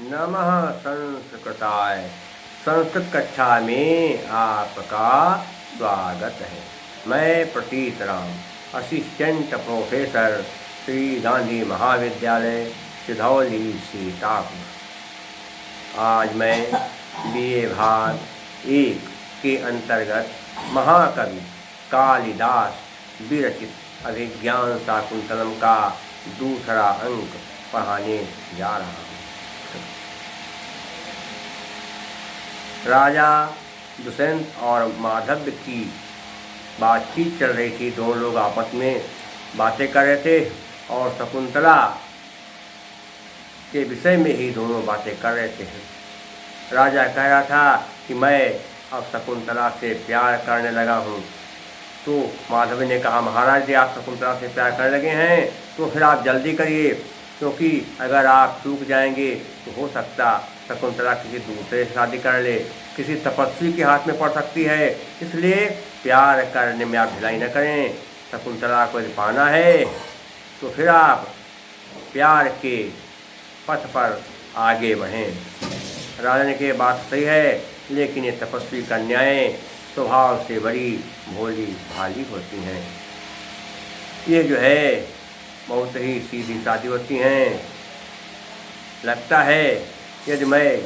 नमः संस्कृताय। संस्कृत कक्षा में आपका स्वागत है। मैं प्रतीत राम, असिस्टेंट प्रोफेसर, श्री गांधी महाविद्यालय, सिधौली, सीतापुर। आज मैं बीए भाग 1 के अंतर्गत महाकवि कालिदास विरचित अभिज्ञान शाकुंतलम का दूसरा अंक पढ़ाने जा रहा हूँ। राजा दुष्यंत और माधव की बातचीत चल रही थी। दोनों लोग आपस में बातें कर रहे थे और शकुंतला के विषय में ही दोनों बातें कर रहे थे। राजा कह रहा था कि मैं अब शकुंतला से प्यार करने लगा हूँ। तो माधव ने कहा, महाराज जी आप शकुंतला से प्यार करने लगे हैं तो फिर आप जल्दी करिए, क्योंकि अगर आप चूक जाएंगे तो हो सकता शकुंतला किसी दूसरे से शादी कर ले, किसी तपस्वी के हाथ में पड़ सकती है। इसलिए प्यार करने में आप ढिलाई न करें। शकुंतला को यदि पाना है तो फिर आप प्यार के पथ पर आगे बढ़ें। राजा ने कहा, बात सही है, लेकिन ये तपस्वी कन्याएं स्वभाव से बड़ी भोली भाली होती हैं। ये जो है बहुत ही सीधी सादी होती हैं। लगता है यदि मैं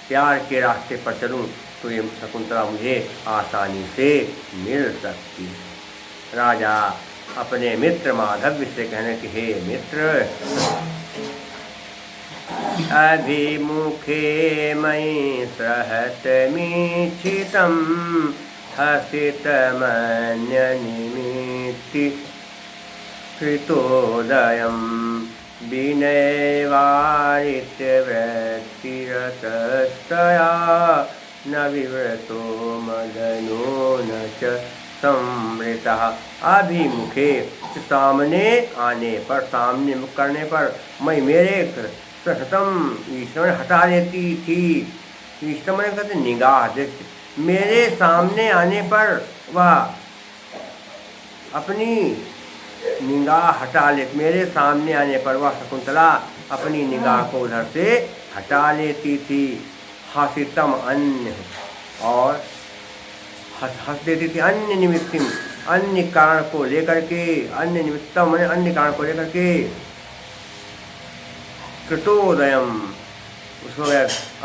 प्यार के रास्ते पर चलूं तो ये शकुंतला मुझे आसानी से मिल सकती है। राजा अपने मित्र माधव से कहने कि हे मित्र, अभिमुखे मयि सहत मीक्षितं हसितमन्यनिमित्ति कृतोदयं विनयवारित्यवृत्तिरतस्तया न विव्रतो मदनो न च संवृतः। अभिमुखे, सामने आने पर, सामने मुख करने पर, मैं मेरे सहतम ईश्वर हटा देती थी। ईश्वर मैंने कहते निगाह दृष्टि, मेरे सामने आने पर वह अपनी निगाह हटा ले, मेरे सामने आने पर वह शकुंतला अपनी निगाह को उधर से हटा लेती थी। हसितम अन्य, और हंस देती थी। अन्य निमित्तिम, अन्य कारण को लेकर के, अन्य निमित्तम मैंने अन्य कारण को लेकर के, कृतोदयम उसको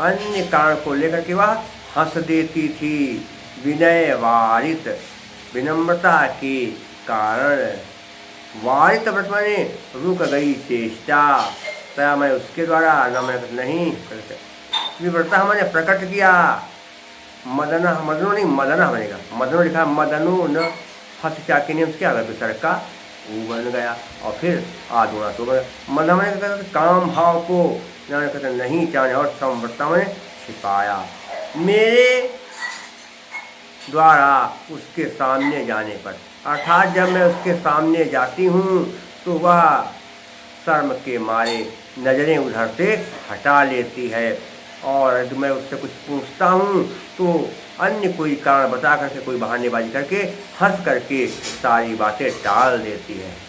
अन्य कारण को लेकर के वह हंस देती थी। विनय वारित, विनम्रता के कारण, वारित व्रत माने रुक गई चेष्टा, तया मैं उसके द्वारा न मैं नहीं विव्रता मैंने प्रकट किया। मदन, मदनो नहीं मदना बनेगा, मदनो लिखा, मदनो न हस के नियम क्या अगर विसर्ग का वो बन गया और फिर आधुना तो बन गया। मदन मैंने कहते काम भाव को कहते नहीं चाहने, और संवृत्ता मैंने छिपाया। मेरे द्वारा उसके सामने जाने पर, अर्थात जब मैं उसके सामने जाती हूँ तो वह शर्म के मारे नज़रें उधर से हटा लेती है, और यदि मैं उससे कुछ पूछता हूँ तो अन्य कोई कारण बता करके, कोई बहानेबाजी करके, हंस करके सारी बातें टाल देती है।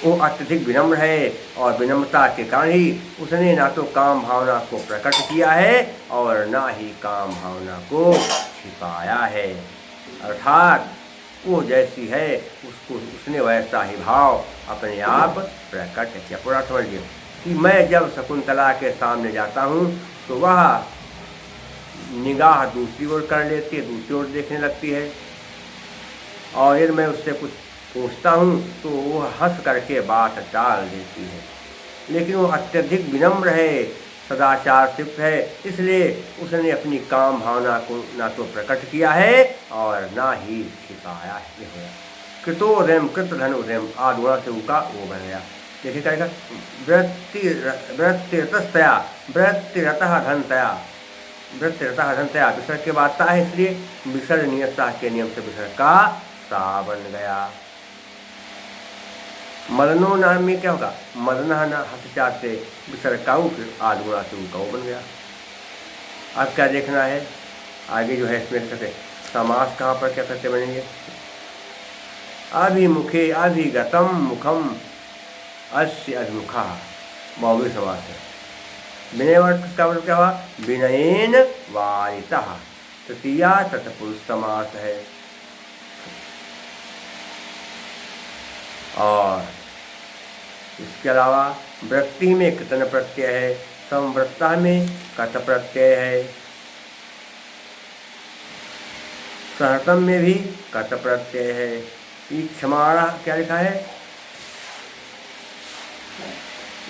वो अत्यधिक विनम्र है और विनम्रता के कारण ही उसने ना तो काम भावना को प्रकट किया है और ना ही काम भावना को छिपाया है। अर्थात वो जैसी है उसको उसने वैसा ही भाव अपने आप प्रकट किया। पूरा समझिए कि मैं जब शकुंतला के सामने जाता हूँ तो वह निगाह दूसरी ओर कर लेती है, दूसरी ओर देखने लगती है, और यदि मैं उससे कुछ पूछता हूँ तो वो हंस करके बात टाल देती है। लेकिन वो अत्यधिक विनम्र है, सदाचार युक्त है, इसलिए उसने अपनी काम भावना को ना तो प्रकट किया है और ना ही छिपाया है। कृतोदयम, कृत धनुदयम, आधुना से उका वो बन गया। देखिए क्या वृत्तिरतस्तया, वृत्तिरतः धनतया, वृत्तिरतः धनतया विसर्ग के बाद है, इसलिए विसर्ग नियतता के नियम से विसर्ग का सा बन गया। मदनो नाम में क्या होगा, मदना ना हस्चा से विसर्ग का फिर आधुना से उका बन गया। अब क्या देखना है आगे जो है इसमें कहते समास कहाँ पर क्या करते बनेंगे। अभिमुखे अभिगतम मुखम अस्य अभिमुखा, बहुवी समास है। विनय वर्ग का मतलब क्या हुआ? विनयेन वारितः। तृतीया तत्पुरुष समास है। और इसके अलावा वृत्ति में कृतन प्रत्यय है, समवृत्ता में कत प्रत्यय है, सहतम में भी कत प्रत्यय है। क्षमाणा क्या लिखा है?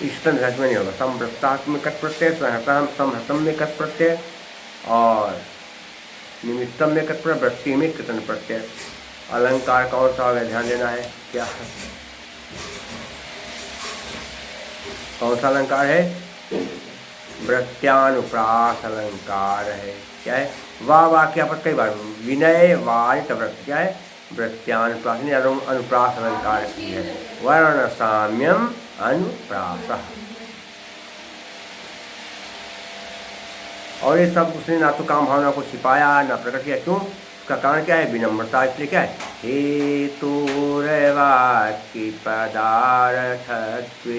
इष्टन घट में नहीं होगा। समवृत्तात् में कत प्रत्यय, समहतम में कत प्रत्यय और निमित्तम में कत प्रत्यय, वृत्ति में कृतन प्रत्यय। अलंकार कौन सा होगा? ध्यान देना है। क्या कौन सा अलंकार है? वृत्त्यानुप्रास अलंकार है। क्या है? वाह वाक्य पर कई बार विनय वारित वृत्त क्या है? वृत्त्यानुप्रास अनुप्रास अलंकार की है। वर्ण साम्यम अनुप्रास। और ये सब उसने ना तो काम भावना को छिपाया ना प्रकट किया। क्यों? उसका कारण क्या है? विनम्रता। इसलिए क्या है? हेतुर्वाक्य पदार्थत्वे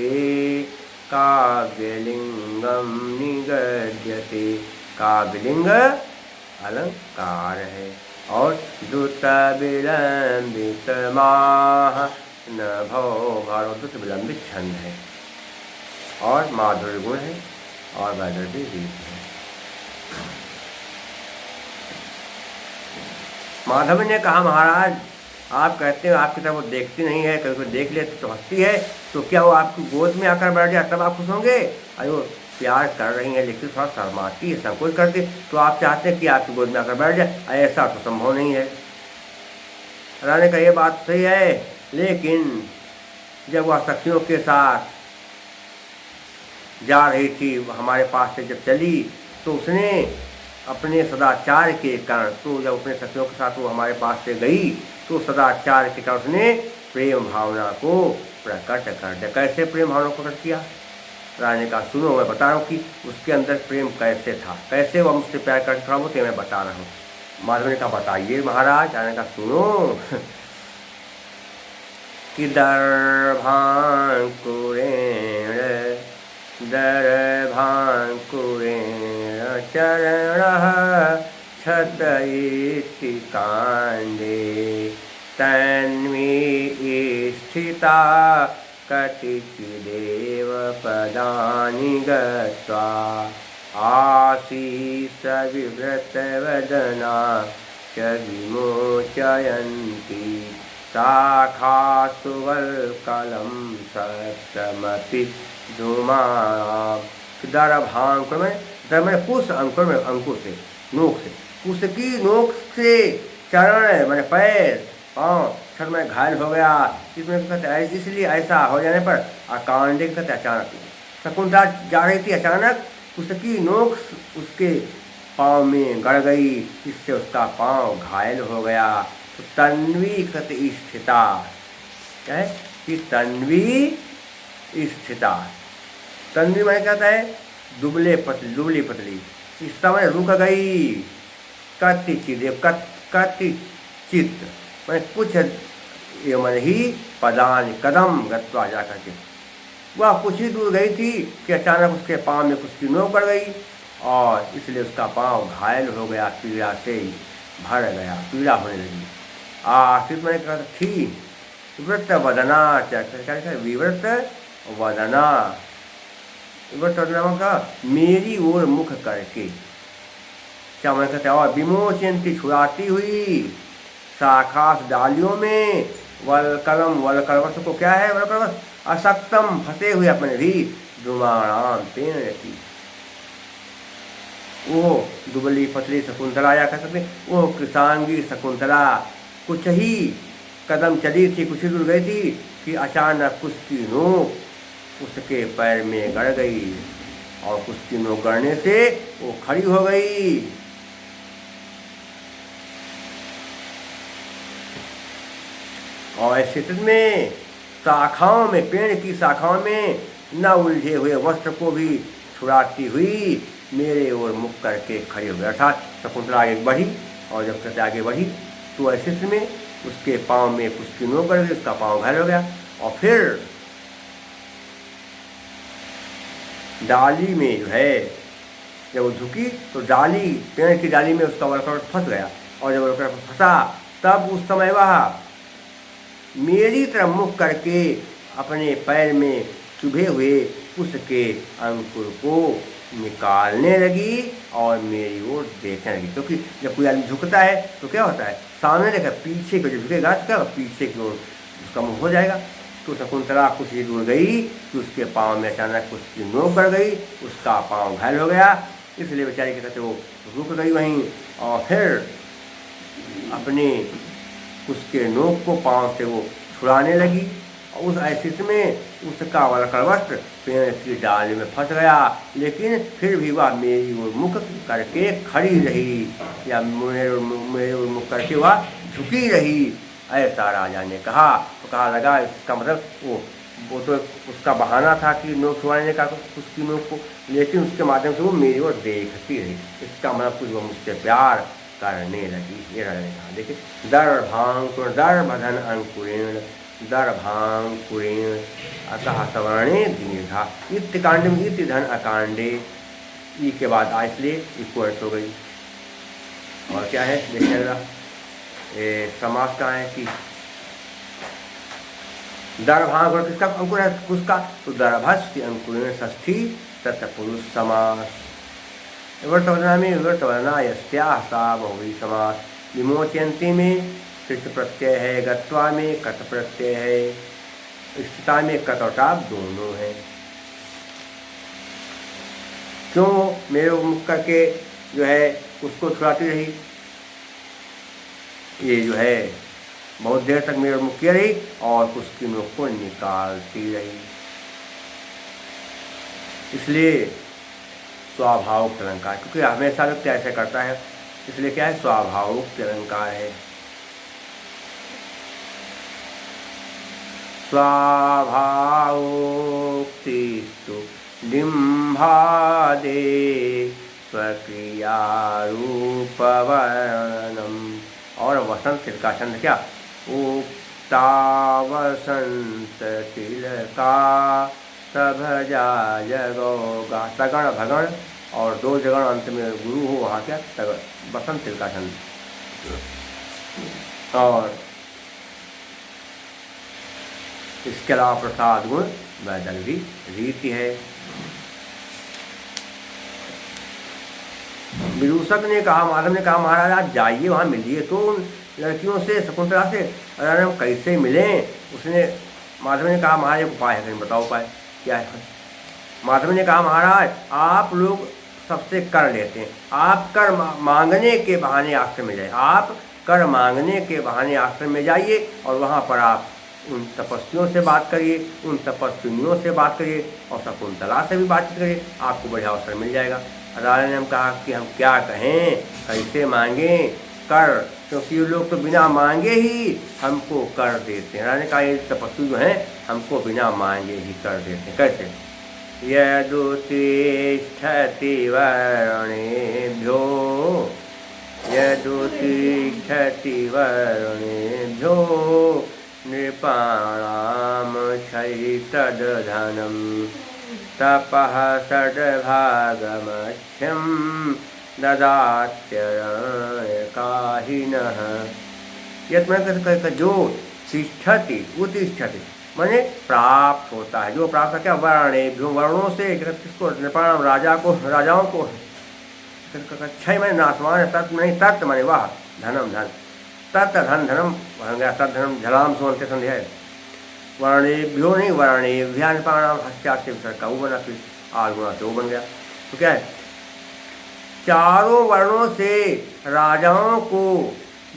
काव्यलिंगम निगद्यते। काव्यलिंग अलंकार है। और द्रुत विलंबित माह नभो भारो, द्रुत विलंबित छंद है और माधुर्य गुण है और वैदर्भी रीत है। माधव ने कहा, महाराज आप कहते हो आपकी तरफ वो देखती नहीं है, कभी कोई देख ले तो हंसती है, तो क्या वो आपकी गोद में आकर बैठ जाए तब आप खुश होंगे? अरे वो प्यार कर रही है लेकिन थोड़ा शर्माती है, संकोच करती, तो आप चाहते हैं कि आपकी गोद में आकर बैठ जाए? ऐसा तो संभव नहीं है। रानी का ये बात सही है, लेकिन जब वह सखियों के साथ जा रही थी, हमारे पास से जब चली, तो उसने अपने सदाचार के कारण, तो जब अपने सखियों के साथ वो हमारे पास से गई तो सदाचार के कारण उसने प्रेम भावना को प्रकट कर दिया। कैसे प्रेम भावना को प्रकट किया? रानी का सुनो, मैं बता रहा हूँ कि उसके अंदर प्रेम कैसे था, कैसे वो मुझसे प्यार करता था, वो तो मैं बता रहा हूँ। माधव ने कहा, बताइए महाराज। रानी का सुनो कि दर्भांकुरेण चरणः क्षत इति काण्डे तन्वी स्थिता कतिचिदेव पदानि गत्वा आसीस विवृतवदना च विमोचयन्ति शाखासु वल्कलं सप्तमपि धूमाणां। दर्भांकुर में, दर में कुश, अंकुर में अंकुश से, नोक से, कुश की नोक से चरण मैंने पैर पाँव क्षण में घायल हो गया। इसमें कहते हैं इसलिए ऐसा हो जाने पर अकांडे कहते अचानक। शकुंतला जा रही थी, अचानक उसकी नोक उसके पाँव में गड़ गई, इससे उसका पाँव घायल हो गया। तो तन्वी कहते स्थिता, क्या है कि तन्वी स्थिता। तन्वी मैंने कहता है दुबले पतली, दुबली पतली। स्थिता मैंने रुक गई। कतिचिदेव, कतिचित मैं कुछ ये मन ही पदान कदम गत्वा जा करके, वह कुछ ही दूर गई थी कि अचानक उसके पाँव में कुछ की नोक पड़ गई और इसलिए उसका पाँव घायल हो गया, पीड़ा से भर गया, पीड़ा होने लगी। आश्रित मैंने कहा थी विवृत वदना, क्या विवृत वदना, विवृत वदना का मेरी ओर मुख करके, क्या मैं कहते और विमोचयन्ति छुड़ाती हुई, शाखास डालियों में, वलकलम, वलकलवश को क्या है वलकलवश, असक्तम फंसे हुए अपने भी, द्रुमाणाम पेड़ की, वो दुबली पतली शकुंतला या कह सकते, वो कृषांगी शकुंतला कुछ ही कदम चली थी, कुछ ही दूर गई थी कि अचानक उसकी नोक उसके पैर में गड़ गई और उसकी नोक गड़ने से वो खड़ी हो गई। और इस स्थिति में शाखाओं में, पेड़ की शाखाओं में न उलझे हुए वस्त्र को भी छुड़ाती हुई मेरे ओर मुख करके खड़ी हो गई। अर्थात शकुंतला आगे बढ़ी और जब कहते आगे बढ़ी तो ऐसी स्थिति में उसके पाँव में उसकी नोक गड़ गई, उसका पाँव घायल हो गया। और फिर डाली में जो है जब वो झुकी तो डाली, पेड़ की डाली में उसका वलकड़ फंस गया, और जब वलकड़ फंसा तब उस समय वह मेरी तरफ मुख करके अपने पैर में चुभे हुए उसके अंकुर को निकालने लगी और मेरी ओर देखने लगी। क्योंकि जब कोई आदमी झुकता है तो क्या होता है, सामने देखा, पीछे को जब झुकेगा तो क्या पीछे की ओर उसका मुँह हो जाएगा। तो शकुंतला कुछ ही दूर गई कि उसके पाँव में अचानक उसकी नोक पड़ गई, उसका पाँव घायल हो गया। इसलिए बेचारी के कहते वो रुक गई वहीं, और फिर अपने उसके नोक को पाँव से वो छुड़ाने लगी। और उस स्थिति में उसका वलकड़ वस्त्र पेड़ की डाली में फंस गया, लेकिन फिर भी वह मेरी ओर मुख करके खड़ी रही, या मेरे ओर मुख करके वह झुकी रही, ऐसा राजा ने कहा। तो कहा लगा इसका मतलब वो तो उसका बहाना था कि नोक छुड़ाने का उसकी नोक को, लेकिन उसके माध्यम से वो मेरी ओर देखती रही, इसका मतलब कुछ वो मुझसे प्यार करने लगी। ये राजा ने कहा। देखिए, दर्भांकुर दर्भधन अंकुरेण दर्भांकुरेण अतः सवर्णे दीर्घा इत्य कांड में इत्य धन अकांडे, ई के बाद आ इसलिए इक्वल्स हो गई। और क्या है देखिएगा, समास का है कि दर्भांकुर किसका अंकुर है, उसका, तो दर्भस्य अंकुरेण षष्ठी तत्पुरुष समास। विवर्तवदना में विवर्तवदना यस्याः सा बहुव्रीहि समास। विमोचयन्ति में कृत प्रत्यय है, गत्वा में कत प्रत्यय है, स्थिता में कत और टाप दोनों है। क्यों मेरे मुख करके जो है उसको छुड़ाती रही, ये जो है बहुत देर तक मेरे मुख किया रही और उसकी नोक को निकालती रही, इसलिए स्वाभाविक अलंकार। क्योंकि हमेशा व्यक्ति ऐसे करता है, इसलिए क्या है, स्वाभाविक अलंकार है। स्वाभावोक्तिस्तु डिम्भादे स्वक्रियारूपवर्णनम्। और वसंत तिलका छंद क्या, उक्ता वसंत तिलका सभजा जगोगा, तगण भगण और दो जगण अंत में गुरु हो, वहाँ क्या तगण, वसंत तिलका छंद। और इसके अलावा प्रसाद गुण वैदर्भी रीति है। विदूषक ने कहा, माधव ने कहा, महाराज आप जाइए वहाँ मिलिए तो उन लड़कियों से, शकुंतला से। राजा हम कैसे मिलें, उसने, माधव ने कहा महाराज एक उपाय है, कहीं बताओ उपाय क्या है। माधव ने कहा महाराज आप लोग सबसे कर लेते हैं, आप कर मांगने के बहाने आश्रम में जाइए, आप कर मांगने के बहाने आश्रम में जाइए और वहाँ पर आप उन तपस्वियों से बात करिए, उन तपस्विनियों से बात करिए और शकुंतला से भी बातचीत करिए, आपको बढ़िया अवसर मिल जाएगा। राजा ने हम कहा कि हम क्या कहें, कैसे मांगें कर, क्योंकि ये लोग तो बिना मांगे ही हमको कर देते हैं। राजा ने कहा ये तपस्वी जो हैं हमको बिना मांगे ही कर देते हैं। कैसे, यदुतिष्ठति वर्णेभ्यो यदुतिष्ठति वर्णेभ्यो नृपाणां शैतदधनं तपः षड्भागमध्यं ददात्यरण्यकाहिनः। यत् मैंने जो तिष्ठति उत्तिष्ठति माने प्राप्त होता है, जो प्राप्त क्या, वर्णेभ्यो वर्णों से, किसको, नृपाणां राजा को, राजाओं को, क्षय मैंने नाशवान है, तत्व नहीं, तत्व माने वाह, धनम धन, तत् धन धनम बन गया, तत् धनम झलाम सुनते संध्या है, वर्णेभ्यो नहीं वर्णेभ्या नृपाणां हस्यास्य विसर्ग का वो बना, फिर आर गुणा से वो बन गया। तो क्या है, चारों वर्णों से राजाओं को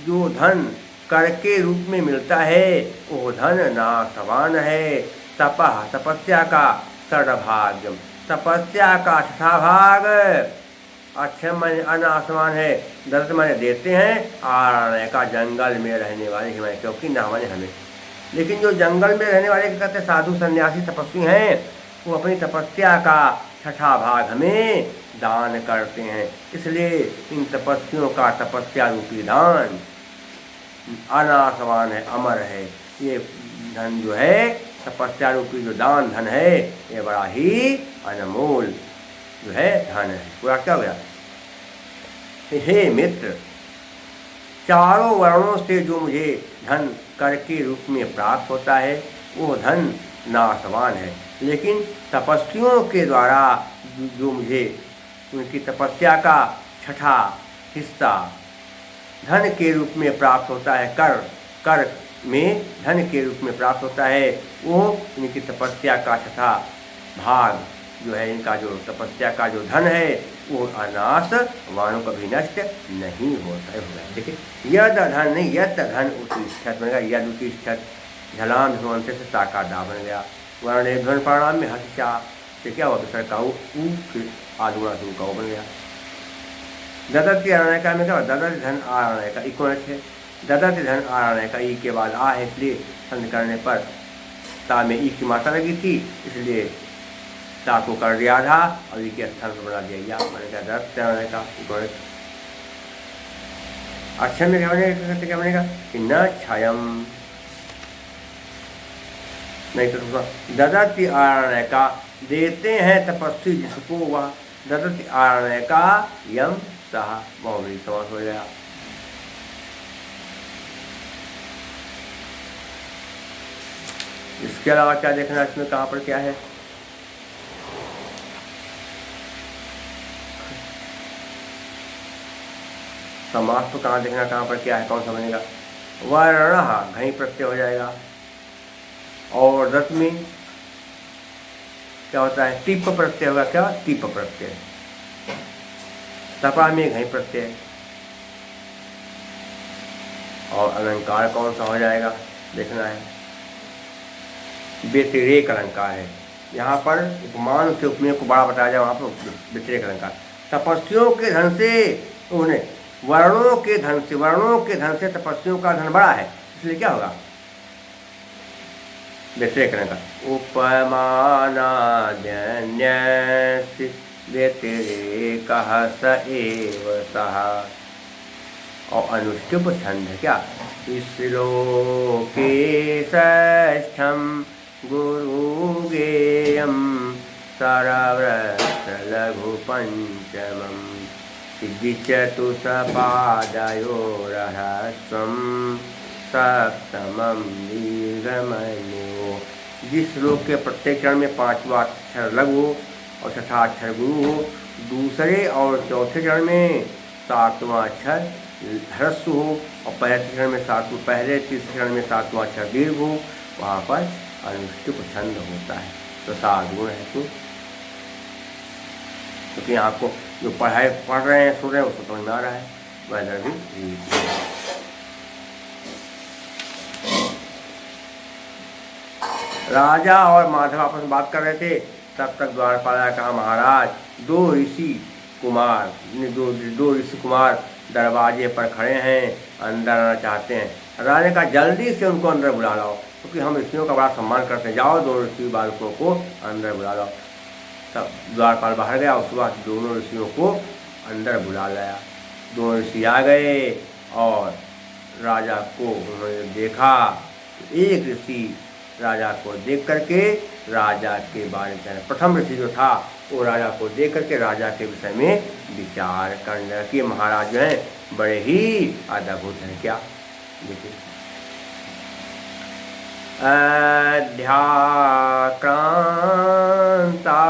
जो धन कर के रूप में मिलता है वो धन नाशवान है। तपः तपस्या का षड्भाग्यम, तपस्या का छठा भाग, अक्षय माने अनासमान है, दत्त माने देते हैं, आरण्य का जंगल में रहने वाले हिमालय, क्योंकि ना माने हमें। लेकिन जो जंगल में रहने वाले कहते साधु सन्यासी तपस्वी हैं वो अपनी तपस्या का छठा भाग हमें दान करते हैं, इसलिए इन तपस्वियों का तपस्या रूपी दान अनासमान है, अमर है। ये धन जो है तपस्या रूपी जो दान धन है ये बड़ा ही अनमोल जो है धन है। पूरा क्या हो गया? हे मित्र, चारों वर्णों से जो मुझे धन कर के रूप में प्राप्त होता है वो धन नाशवान है, लेकिन तपस्वियों के द्वारा जो मुझे उनकी तपस्या का छठा हिस्सा धन के रूप में प्राप्त होता है, कर में धन के रूप में प्राप्त होता है, वो इनकी तपस्या का छठा भाग जो है, इनका जो तपस्या का जो धन है वो अनाश वाणों कभी नष्ट नहीं होता है। देखिए यद धन नहीं, यद धन उत्तिष्ठत बन गया, यद उत्तिष्ठत झलाम ध्रुवंत से ताकादा बन गया। वर्ण ध्वन परिणाम में हर्षा से क्या हुआ? विसर्ग का फिर आदुणा से का बन गया। ददति आरणय में क्या हुआ? ददति धन आरणय का इकोनच है, ददति धन आरणय का ई के बाद आ है, इसलिए संध करने पर ता में ई की मात्रा लगी थी, इसलिए ता को कर दिया था और ई के स्थान पर बना दिया या मैंने कहा ददति आरणय का इकोनच। अक्षर में क्या बनेगा? क्या बनेगा कि न छायम नहीं तो ददति आरणय का देते हैं तपस्वी जिसको वह, ददति आरणय का यम सहा बहुवचन समास हो गया। इसके अलावा क्या देखना इसमें, कहाँ पर क्या है? समास तो कहाँ देखना, कहाँ पर क्या है, कौन सा बनेगा? वर्ण घई प्रत्यय हो जाएगा, और दत्त में क्या होता है? टिप प्रत्यय होगा। क्या? टिप प्रत्यय। तपा में घई प्रत्यय, और अलंकार कौन सा हो जाएगा देखना है। व्यतिरेक अलंकार है, यहाँ पर उपमान से उपमेय को बड़ा बताया जाए, वहाँ पर व्यतिरेक अलंकार। तपस्वियों के धन से उन्हें वर्णों के धन से तपस्वियों का धन बड़ा है, इसलिए क्या होगा? व्यतिरेक अलंकार। उपमानाद्यन्यस्य व्यतिरेकः स एव सः, और अनुष्टुप छंद है क्या? श्लोके षष्ठं गुरुगेयं सरव्रत लघु पंचमं सिद्धिचतुष्पादयोरहस्वं सप्तमं दीर्घमन्यो। जिस श्लोक के प्रत्येक चरण में पांचवा अक्षर लघु और छठा अक्षर गुरु हो, दूसरे और चौथे चरण में सातवां अक्षर ह्रस्व हो, और पहले चरण में पहले तीसरे चरण में सातवां अक्षर दीर्घ हो, वहाँ पर अनुष्टुप छंद होता है। तो साधुण है क्योंकि आपको जो पढ़ रहे हैं सुन रहे हैं उसको समझ में आ रहा है। वह भी राजा और माधव आपस में बात कर रहे थे, तब तक द्वारपाल ने कहा महाराज दो ऋषि कुमार दरवाजे पर खड़े हैं, अंदर आना चाहते हैं। राजा ने कहा जल्दी से उनको अंदर बुला लाओ, क्योंकि हम ऋषियों का बड़ा सम्मान करते हैं, जाओ दो ऋषि बालकों को अंदर बुला लाओ। तब द्वारपाल बाहर गया, उसके बाद दोनों ऋषियों को अंदर बुला लाया। दोनों ऋषि आ गए और राजा को उन्होंने देखा। एक ऋषि राजा को देख करके राजा के बारे में, प्रथम ऋषि जो था वो राजा को देख करके राजा के विषय में विचार करने लगा कि महाराज जो हैं बड़े ही अद्भुत हैं। क्या देखिए, अध्याक्रांता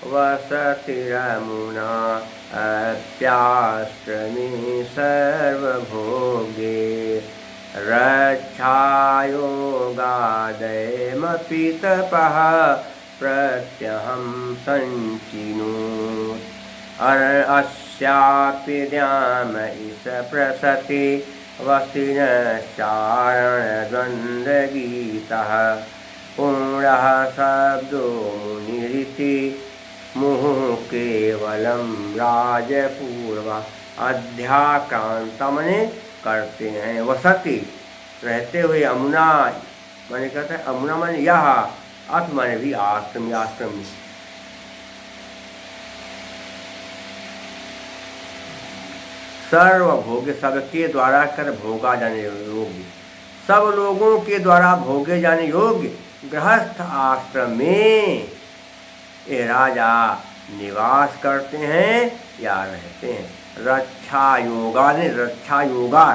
वसतिरमुना अप्याश्रमी सर्वभोगे रक्षायोगादयमपि तपः प्रत्यहं सञ्चिनोत् अस्यापि द्याम इस प्रसति वस्तिनश्चारणद्वन्द्वगीतः पूर्णः शब्दो मुनिरिति मुहुः केवलं राजपूर्वा। अध्याक्रांता मने करते हैं, वसति रहते हुए, अमुना माने कहते हैं, अमुना माने यह, अथ माने भी आश्रम, आश्रम। सर्वभोग्य सबके द्वारा कर भोगा जाने योग्य, सब लोगों के द्वारा भोगे जाने योग्य गृहस्थ आश्रम में ये राजा निवास करते हैं या रहते हैं। रक्षा योगा ने रक्षा योगा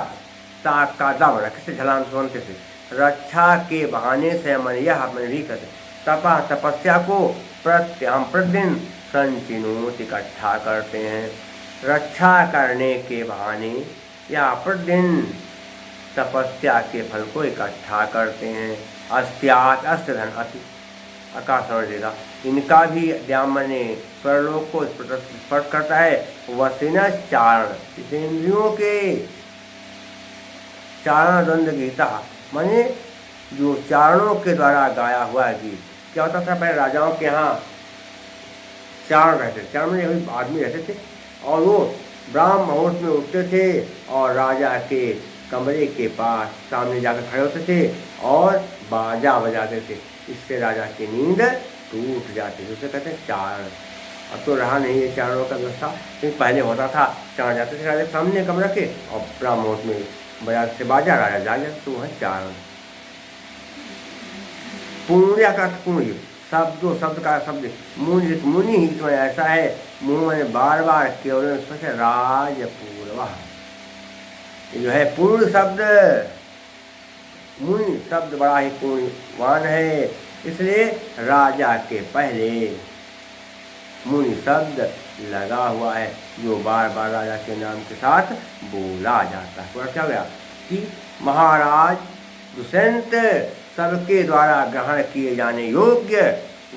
ताक का दम रखे से झलान सुनते से रक्षा के बहाने से मन यह मन भी करते तपा तपस्या को हम प्रतिदिन संचिनोत इकट्ठा करते हैं। रक्षा करने के बहाने या प्रतिदिन तपस्या के फल को इकट्ठा करते हैं। अस्त्यात अस्त धन अति आकाश समझ लेगा। इनका भी ध्यान ने स्वरलोक को स्पर्श करता है। वसिन चारण इंद्रियों के चारण द्वंद्व गीता माने जो चारणों के द्वारा गाया हुआ गीत। क्या होता था पहले राजाओं के यहाँ चारण रहते थे। चारण में आदमी रहते थे और वो ब्राह्म मुहूर्त में उठते थे और राजा के कमरे के पास सामने जाकर खड़े होते थे और बाजा बजाते थे। इससे राजा की नींद टूट जाती थी। उसे कहते हैं चारण। अब तो रहा नहीं ये चारणों का व्यवस्था, लेकिन पहले होता था। चारण जाते थे राजा सामने कमरा के और ब्राह्म मुहूर्त में बजाते से बाजा राजा जागे तो वह चारण। पुण्य का पुण्य शब्द का शब्द मुनि हित में ऐसा है। मुँह में बार बार केवल राजपूर्व जो है पूर्ण शब्द मुनि शब्द बड़ा ही पूर्णवान है। इसलिए राजा के पहले मुनि शब्द लगा हुआ है जो बार बार राजा के नाम के साथ बोला जाता है। पूरा क्या गया कि महाराज दुष्यंत सबके द्वारा ग्रहण किए जाने योग्य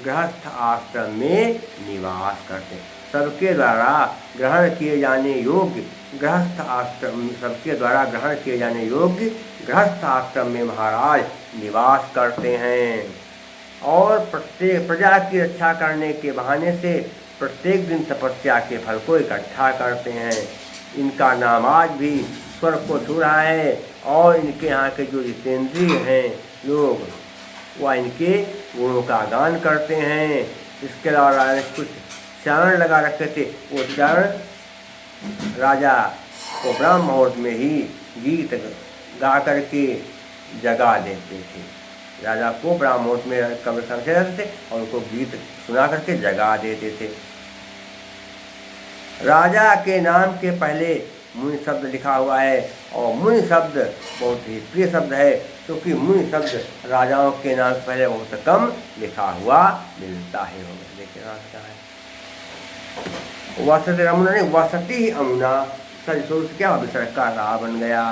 गृहस्थ आश्रम में निवास करते। सबके द्वारा ग्रहण किए जाने योग्य गृहस्थ आश्रम सबके द्वारा ग्रहण किए जाने योग्य गृहस्थ आश्रम में महाराज निवास करते हैं और प्रत्येक प्रजा की रक्षा करने के बहाने से प्रत्येक दिन तपस्या के फल को इकट्ठा करते हैं। इनका नाम आज भी स्वर्ग को छू रहा है और इनके यहाँ के जो जितेंद्रिय हैं लोग वह इनके गुणों का गान करते हैं। इसके अलावा राजा ने कुछ चारण लगा रखे थे। वो चारण राजा को ब्राह्म मुहूर्त में ही गीत गा करके जगा देते थे। राजा को ब्राह्म मुहूर्त में कमरे समझे जाते थे और उनको गीत सुना करके जगा देते थे। राजा के नाम के पहले मुनि शब्द लिखा हुआ है और मुनि शब्द बहुत ही प्रिय शब्द है क्योंकि मुनि शब्द राजाओं के नाम से पहले बहुत कम लिखा हुआ मिलता है। देखिए क्या है वसति रमुना ने वसति अमुना सर क्या विसर्ग का रा बन गया।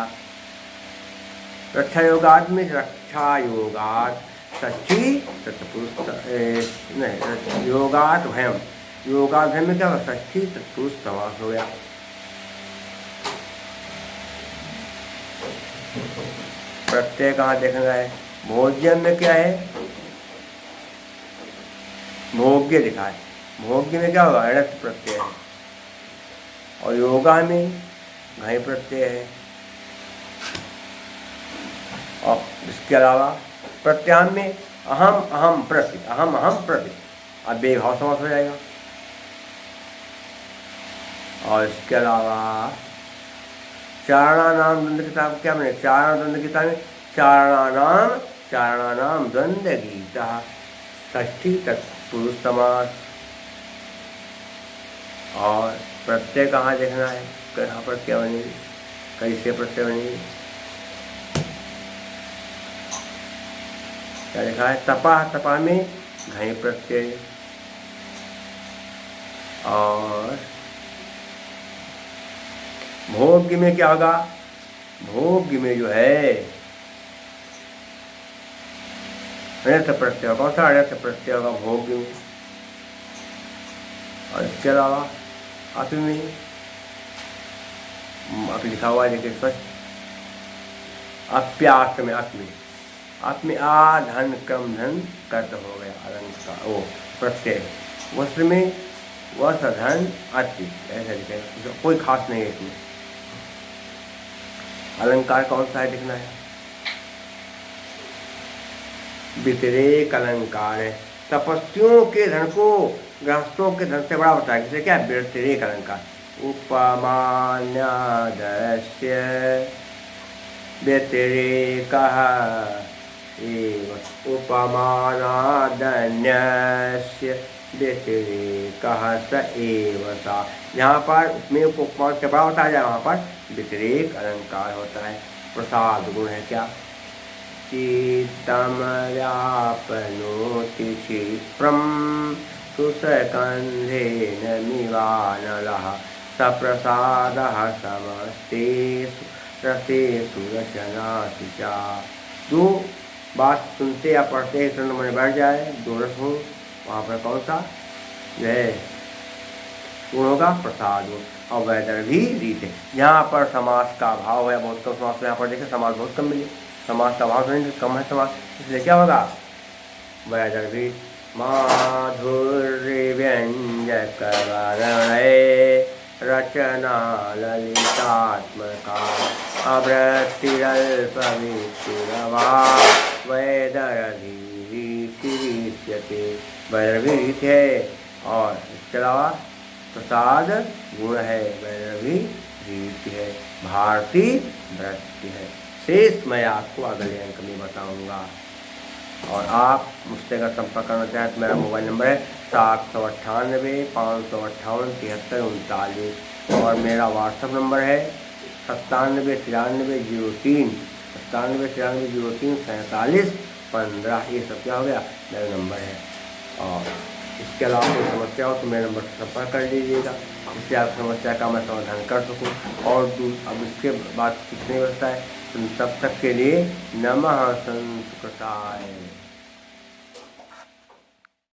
रक्षा योगात में रक्षा योगात षष्ठी तत्पुरुष नहीं योगात भयम योगात भयम में क्या होगा षष्ठी तत्पुरुष समास हो गया। प्रत्यय कहाँ देखना है। भोज्य में क्या है भोग्य लिखा है। भोग्य में क्या होगा अणत प्रत्यय है और योगा में घय प्रत्यय है। और इसके अलावा प्रत्याम में अहम अहम प्रति अब बेभाव समास हो जाएगा। और इसके अलावा चारणानाम द्वंद्व किताब क्या बने चारण द्वंद्व किताब में चारणानाम द्वंद्व गीता षष्ठी तत्पुरुष समास। और प्रत्यय कहाँ देखना है कहाँ पर क्या बनेगी कैसे प्रत्यय बनेगी। क्या लिखा है तपा में घय प्रत्यय और भोग्य में क्या होगा भोग्य में जो है अण्यर्थ प्रत्यय कौन सा अण्यर्थ प्रत्यय होगा भोग्य में। और इसके अलावा आप में आप लिखा हुआ है देखिए स्पष्ट अप्यास में आप में आ धन क्रम धन कर्त हो गया अलंकार वो प्रत्यय। वस्त्र में वस धन अति ऐसा लिखे कोई खास नहीं है इसमें। अलंकार कौन सा है लिखना है व्यतिरेक अलंकार है। तपस्वियों के धन को गृहस्थों के धन से बड़ा होता है जैसे क्या व्यतिरेक अलंकार उपमान्यादस्य व्यतिरेकः एव उपमानादन्यस्य व्यतिरेकः स एव सा। यहाँ पर उपमेय को उपमान से बड़ा बताया जाए, वहाँ पर व्यतिरेक अलंकार होता है। प्रसाद गुण है क्या? चित्तम व्यापनोति क्षिप्रं सुसकन्धेन मिवानलः सप्रसादः समस्तेषु रसेषु रचनाशिषा। जो बात सुनते या पढ़ते ही सुन मन बैठ जाए, जो रस हो, वहाँ पर कौन सा जो है गुण होगा? प्रसाद गुण। और वैदर्भी रीत है। यहाँ पर समास का भाव है बहुत कम, समास यहाँ पर देखें समास बहुत कम मिले, समास का भाव नहीं कम है समास, इसलिए क्या होगा? वैदर्भी माधुर्य व्यंजक वर्णय रचना ललितात्मका अवृत्तिरल्पविष्टिरवा वैदर्भीरीतिरीच्यते। वैदर्भी रीत है और इसके अलावा प्रसाद गुण है, वैदर्भी रीति है, भारती वृत्ति है। शेष मैं आपको अगले अंक में बताऊंगा। और आप मुझसे अगर संपर्क करना चाहें तो मेरा मोबाइल नंबर है 798 558 73 39 और मेरा व्हाट्सएप नंबर है 97 93 03 47 ये सब क्या हो गया? मेरा नंबर है। और इसके अलावा कोई समस्या हो तो मेरे नंबर से संपर्क कर लीजिएगा, जिससे आप समस्या का मैं समाधान कर सकूं। और अब इसके बाद कुछ नहीं बचता है, तब तक के लिए नमः संस्कृताय।